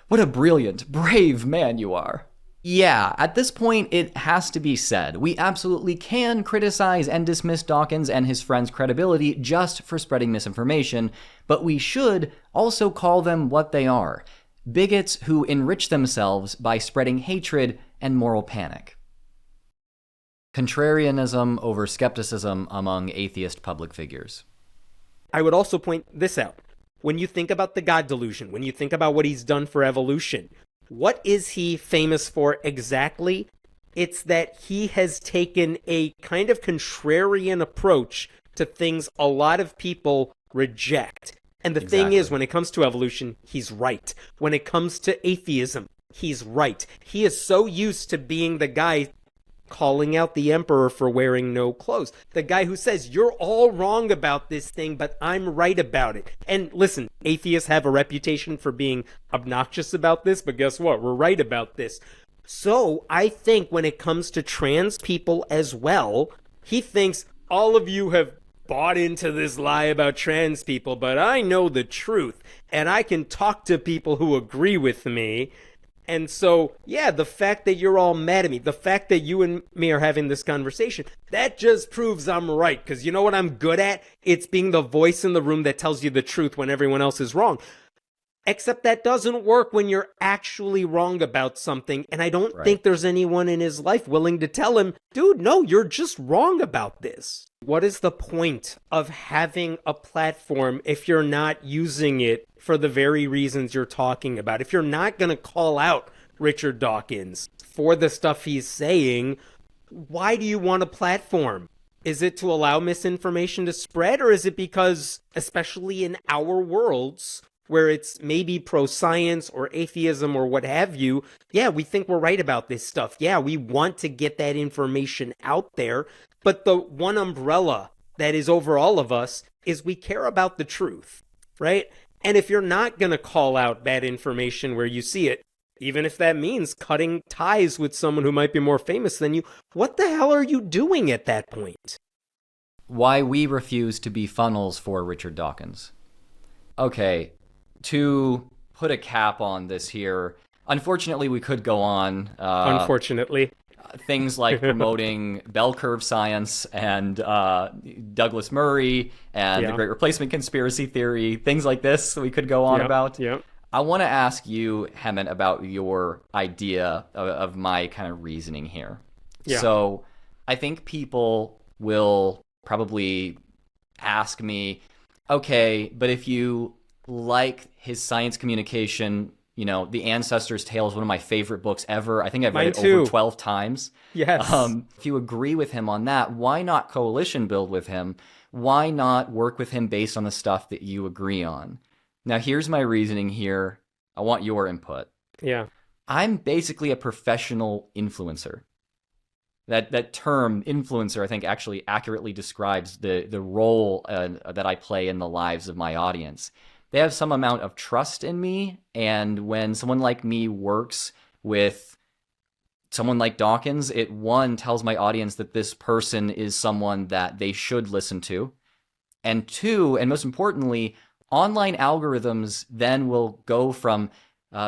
What a brilliant, brave man you are. Yeah, at this point, it has to be said, we absolutely can criticize and dismiss Dawkins and his friends' credibility just for spreading misinformation, but we should also call them what they are: bigots who enrich themselves by spreading hatred and moral panic. Contrarianism over skepticism among atheist public figures. I would also point this out. When you think about the God delusion, when you think about what he's done for evolution, what is he famous for exactly? It's that he has taken a kind of contrarian approach to things a lot of people reject. And the thing is, when it comes to evolution, he's right. When it comes to atheism, he's right. He is so used to being the guy calling out the emperor for wearing no clothes. The guy who says, you're all wrong about this thing, but I'm right about it. And listen, atheists have a reputation for being obnoxious about this, but guess what? We're right about this. So I think when it comes to trans people as well, he thinks all of you have bought into this lie about trans people, but I know the truth, and I can talk to people who agree with me. And so, yeah, the fact that you're all mad at me, the fact that you and me are having this conversation, that just proves I'm right. Because you know what I'm good at? It's being the voice in the room that tells you the truth when everyone else is wrong. Except that doesn't work when you're actually wrong about something. And I don't think there's anyone in his life willing to tell him, dude, no, you're just wrong about this. What is the point of having a platform if you're not using it for the very reasons you're talking about? If you're not going to call out Richard Dawkins for the stuff he's saying, why do you want a platform? Is it to allow misinformation to spread, or is it because, especially in our worlds, where it's maybe pro-science or atheism or what have you, yeah, we think we're right about this stuff. Yeah, we want to get that information out there. But the one umbrella that is over all of us is we care about the truth, right? And if you're not going to call out bad information where you see it, even if that means cutting ties with someone who might be more famous than you, what the hell are you doing at that point? Why we refuse to be funnels for Richard Dawkins. Okay, to put a cap on this here, unfortunately we could go on. Unfortunately. Things like promoting bell curve science and Douglas Murray and the Great Replacement conspiracy theory, things like this we could go on about. I want to ask you, Hemant, about your idea of my kind of reasoning here. So I think people will probably ask me, okay, but if you like his science communication, you know, The Ancestor's Tale is one of my favorite books ever. I think I've read it over 12 times. Yes. If you agree with him on that, why not coalition build with him? Why not work with him based on the stuff that you agree on? Now, here's my reasoning here. I want your input. Yeah. I'm basically a professional influencer. That term, influencer, I think actually accurately describes the role that I play in the lives of my audience. They have some amount of trust in me, and when someone like me works with someone like Dawkins, it, one, tells my audience that this person is someone that they should listen to, and two, and most importantly, online algorithms then will go from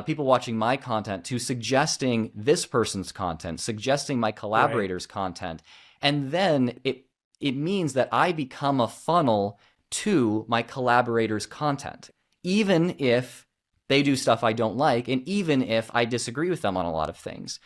people watching my content to suggesting this person's content, suggesting my collaborators' content, and then it means that I become a funnel to my collaborators' content, even if they do stuff I don't like, and even if I disagree with them on a lot of things.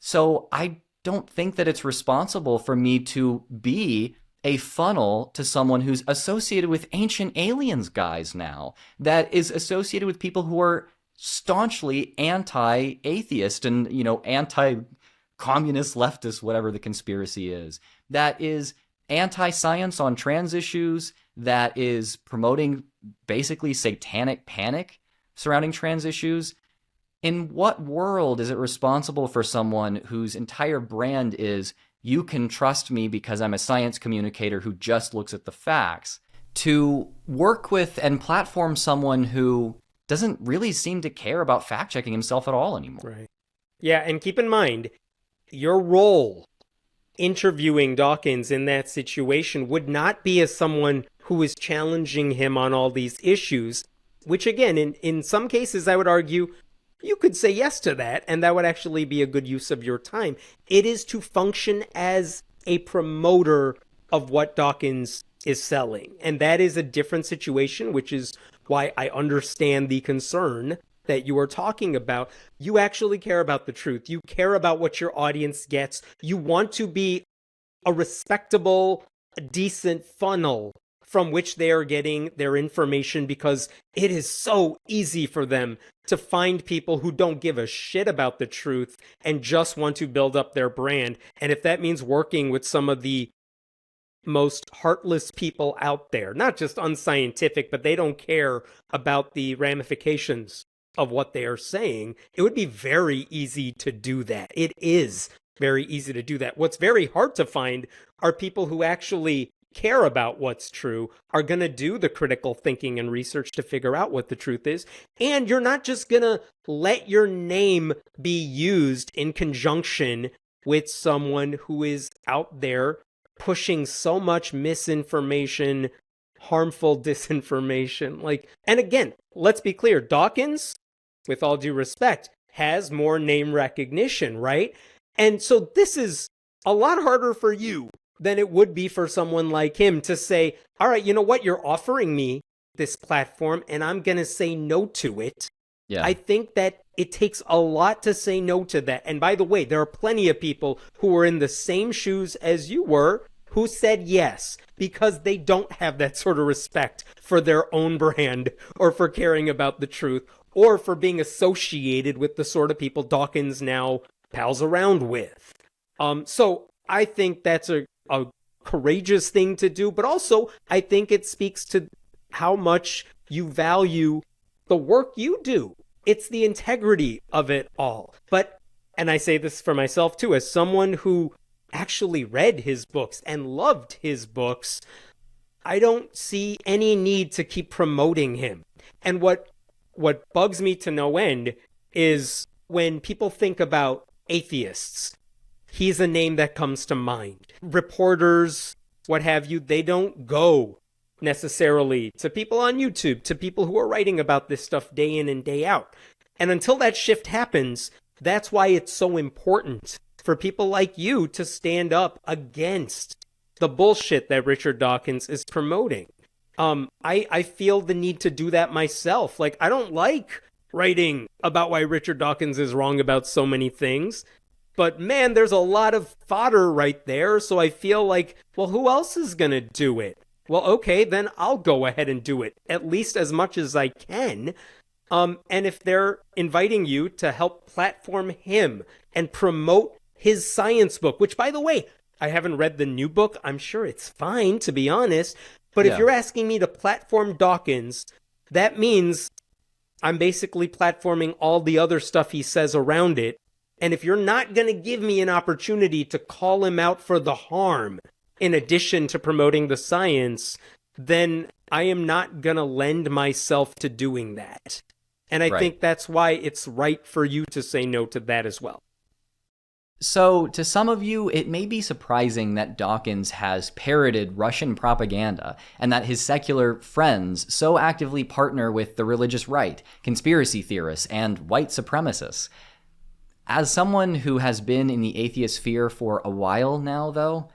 So I don't think that it's responsible for me to be a funnel to someone who's associated with Ancient Aliens guys now, that is associated with people who are staunchly anti-atheist and, anti-communist, leftist, whatever the conspiracy is, that is anti-science on trans issues, that is promoting basically satanic panic surrounding trans issues. In what world is it responsible for someone whose entire brand is, you can trust me because I'm a science communicator who just looks at the facts, to work with and platform someone who doesn't really seem to care about fact-checking himself at all anymore? Right. Yeah, and keep in mind, your role interviewing Dawkins in that situation would not be as someone who is challenging him on all these issues, which again, in some cases, I would argue, you could say yes to that, and that would actually be a good use of your time. It is to function as a promoter of what Dawkins is selling. And that is a different situation, which is why I understand the concern that you are talking about. You actually care about the truth. You care about what your audience gets. You want to be a respectable, decent funnel from which they are getting their information, because it is so easy for them to find people who don't give a shit about the truth and just want to build up their brand. And if that means working with some of the most heartless people out there, not just unscientific, but they don't care about the ramifications of what they are saying, it would be very easy to do that. It is very easy to do that. What's very hard to find are people who actually care about what's true, are going to do the critical thinking and research to figure out what the truth is. And you're not just going to let your name be used in conjunction with someone who is out there pushing so much misinformation, harmful disinformation. And again, let's be clear, Dawkins, with all due respect, has more name recognition, right? And so this is a lot harder for you than it would be for someone like him to say, all right, you know what, you're offering me this platform and I'm going to say no to it. Yeah. I think that it takes a lot to say no to that. And by the way, there are plenty of people who were in the same shoes as you were who said yes, because they don't have that sort of respect for their own brand or for caring about the truth or for being associated with the sort of people Dawkins now pals around with. So I think that's a courageous thing to do, but also I think it speaks to how much you value the work you do. It's the integrity of it all. But, and I say this for myself too, as someone who actually read his books and loved his books, I don't see any need to keep promoting him. And what bugs me to no end is when people think about atheists, he's a name that comes to mind. Reporters, what have you, they don't go necessarily to people on YouTube, to people who are writing about this stuff day in and day out. And until that shift happens, that's why it's so important for people like you to stand up against the bullshit that Richard Dawkins is promoting. I feel the need to do that myself. I don't like writing about why Richard Dawkins is wrong about so many things. But man, there's a lot of fodder right there. So I feel like, well, who else is going to do it? Well, okay, then I'll go ahead and do it, at least as much as I can. And if they're inviting you to help platform him and promote his science book, which, by the way, I haven't read the new book. I'm sure it's fine, to be honest. But if you're asking me to platform Dawkins, that means I'm basically platforming all the other stuff he says around it. And if you're not going to give me an opportunity to call him out for the harm, in addition to promoting the science, then I am not going to lend myself to doing that. And I think that's why it's right for you to say no to that as well. So, to some of you, it may be surprising that Dawkins has parroted Russian propaganda and that his secular friends so actively partner with the religious right, conspiracy theorists, and white supremacists. As someone who has been in the atheist sphere for a while now, though,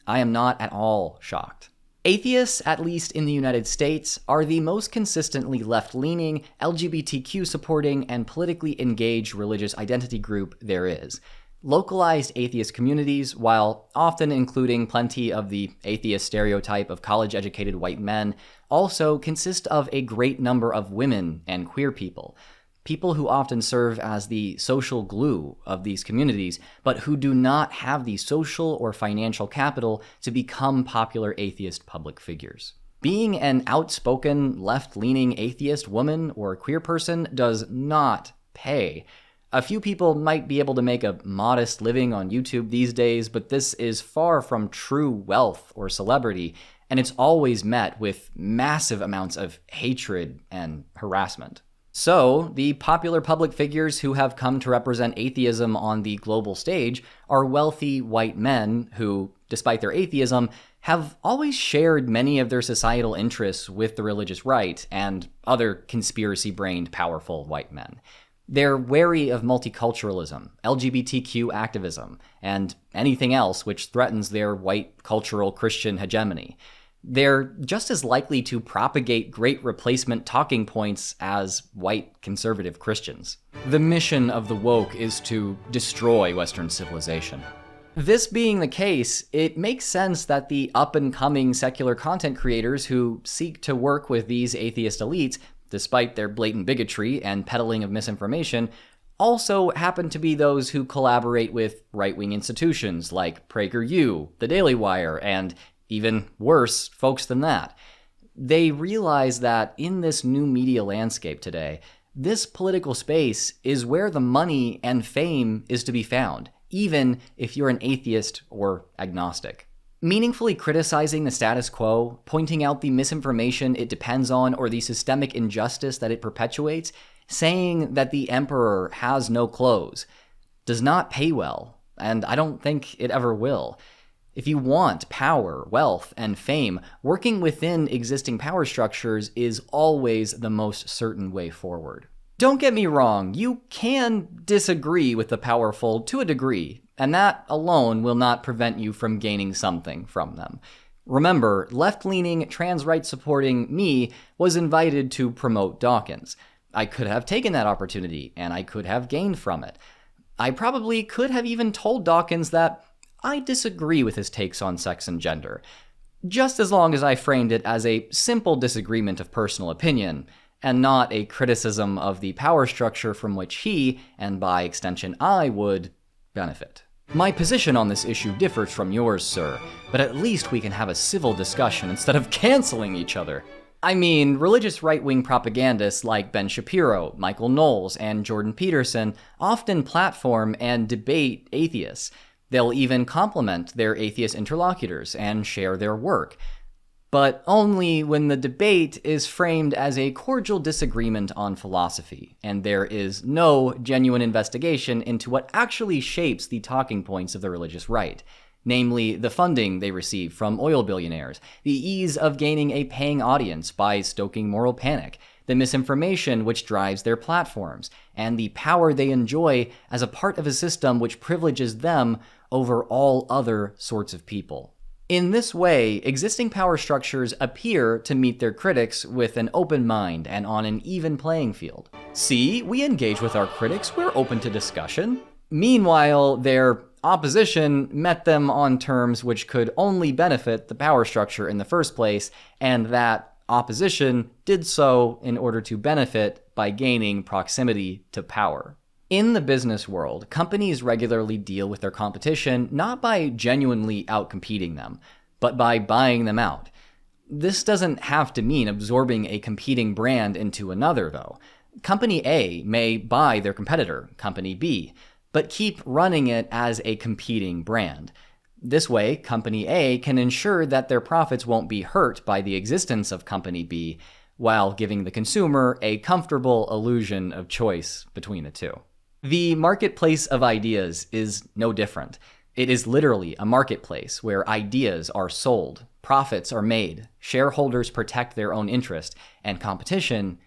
I am not at all shocked. Atheists, at least in the United States, are the most consistently left-leaning, LGBTQ-supporting, and politically engaged religious identity group there is. Localized atheist communities, while often including plenty of the atheist stereotype of college-educated white men, also consist of a great number of women and queer people. People who often serve as the social glue of these communities, but who do not have the social or financial capital to become popular atheist public figures. Being an outspoken, left-leaning atheist woman or queer person does not pay. A few people might be able to make a modest living on YouTube these days, but this is far from true wealth or celebrity, and it's always met with massive amounts of hatred and harassment. So, the popular public figures who have come to represent atheism on the global stage are wealthy white men who, despite their atheism, have always shared many of their societal interests with the religious right and other conspiracy-brained powerful white men. They're wary of multiculturalism, LGBTQ activism, and anything else which threatens their white cultural Christian hegemony. They're just as likely to propagate great replacement talking points as white conservative Christians. The mission of the woke is to destroy Western civilization. This being the case, it makes sense that the up-and-coming secular content creators who seek to work with these atheist elites, despite their blatant bigotry and peddling of misinformation, also happen to be those who collaborate with right-wing institutions like PragerU, The Daily Wire, and even worse folks than that. They realize that in this new media landscape today, this political space is where the money and fame is to be found, even if you're an atheist or agnostic. Meaningfully criticizing the status quo, pointing out the misinformation it depends on or the systemic injustice that it perpetuates, saying that the emperor has no clothes, does not pay well, and I don't think it ever will. If you want power, wealth, and fame, working within existing power structures is always the most certain way forward. Don't get me wrong, you can disagree with the powerful to a degree, and that alone will not prevent you from gaining something from them. Remember, left-leaning, trans-rights supporting me was invited to promote Dawkins. I could have taken that opportunity, and I could have gained from it. I probably could have even told Dawkins that I disagree with his takes on sex and gender, just as long as I framed it as a simple disagreement of personal opinion, and not a criticism of the power structure from which he, and by extension I, would benefit. My position on this issue differs from yours, sir, but at least we can have a civil discussion instead of canceling each other. I mean, religious right-wing propagandists like Ben Shapiro, Michael Knowles, and Jordan Peterson often platform and debate atheists. They'll even compliment their atheist interlocutors and share their work, but only when the debate is framed as a cordial disagreement on philosophy, and there is no genuine investigation into what actually shapes the talking points of the religious right, namely the funding they receive from oil billionaires, the ease of gaining a paying audience by stoking moral panic, the misinformation which drives their platforms, and the power they enjoy as a part of a system which privileges them over all other sorts of people. In this way, existing power structures appear to meet their critics with an open mind and on an even playing field. See, we engage with our critics, we're open to discussion. Meanwhile, their opposition met them on terms which could only benefit the power structure in the first place, and that opposition did so in order to benefit by gaining proximity to power. In the business world, companies regularly deal with their competition not by genuinely outcompeting them, but by buying them out. This doesn't have to mean absorbing a competing brand into another, though. Company A may buy their competitor, Company B, but keep running it as a competing brand. This way, Company A can ensure that their profits won't be hurt by the existence of Company B, while giving the consumer a comfortable illusion of choice between the two. The marketplace of ideas is no different. It is literally a marketplace where ideas are sold, profits are made, shareholders protect their own interest, and competition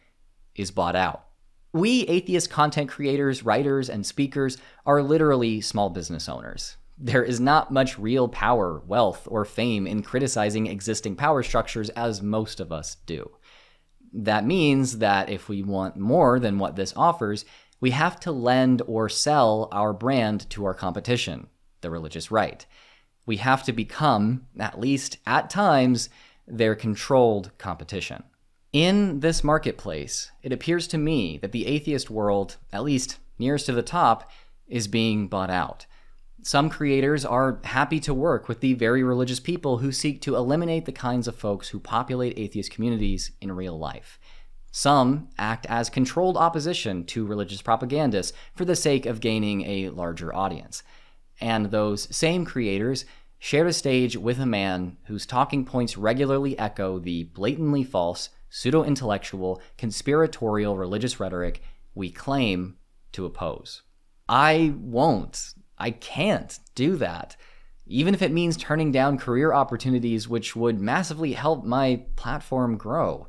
is bought out. We atheist content creators, writers, and speakers are literally small business owners. There is not much real power, wealth, or fame in criticizing existing power structures as most of us do. That means that if we want more than what this offers, We have to lend or sell our brand to our competition, the religious right. We have to become, at least at times, their controlled competition. In this marketplace, it appears to me that the atheist world, at least nearest to the top, is being bought out. Some creators are happy to work with the very religious people who seek to eliminate the kinds of folks who populate atheist communities in real life. Some act as controlled opposition to religious propagandists for the sake of gaining a larger audience. And those same creators shared a stage with a man whose talking points regularly echo the blatantly false, pseudo-intellectual, conspiratorial religious rhetoric we claim to oppose. I won't. I can't do that, even if it means turning down career opportunities which would massively help my platform grow.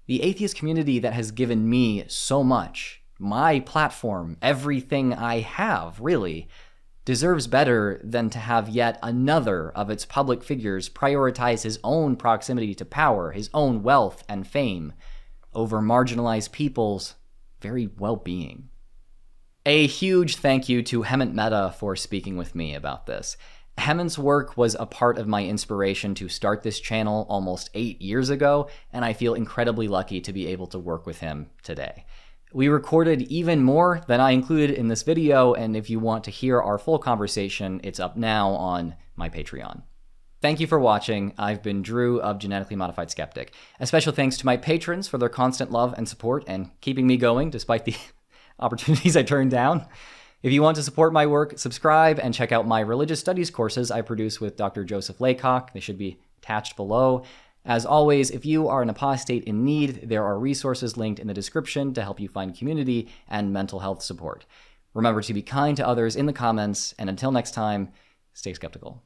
The atheist community that has given me so much, my platform, everything I have, really, deserves better than to have yet another of its public figures prioritize his own proximity to power, his own wealth and fame, over marginalized people's very well-being. A huge thank you to Hemant Mehta for speaking with me about this. Hemant's work was a part of my inspiration to start this channel almost 8 years ago, and I feel incredibly lucky to be able to work with him today. We recorded even more than I included in this video, and if you want to hear our full conversation, it's up now on my Patreon. Thank you for watching. I've been Drew of Genetically Modified Skeptic. A special thanks to my patrons for their constant love and support and keeping me going despite the opportunities I turned down. If you want to support my work, subscribe and check out my religious studies courses I produce with Dr. Joseph Laycock. They should be attached below. As always, if you are an apostate in need, there are resources linked in the description to help you find community and mental health support. Remember to be kind to others in the comments, and until next time, stay skeptical.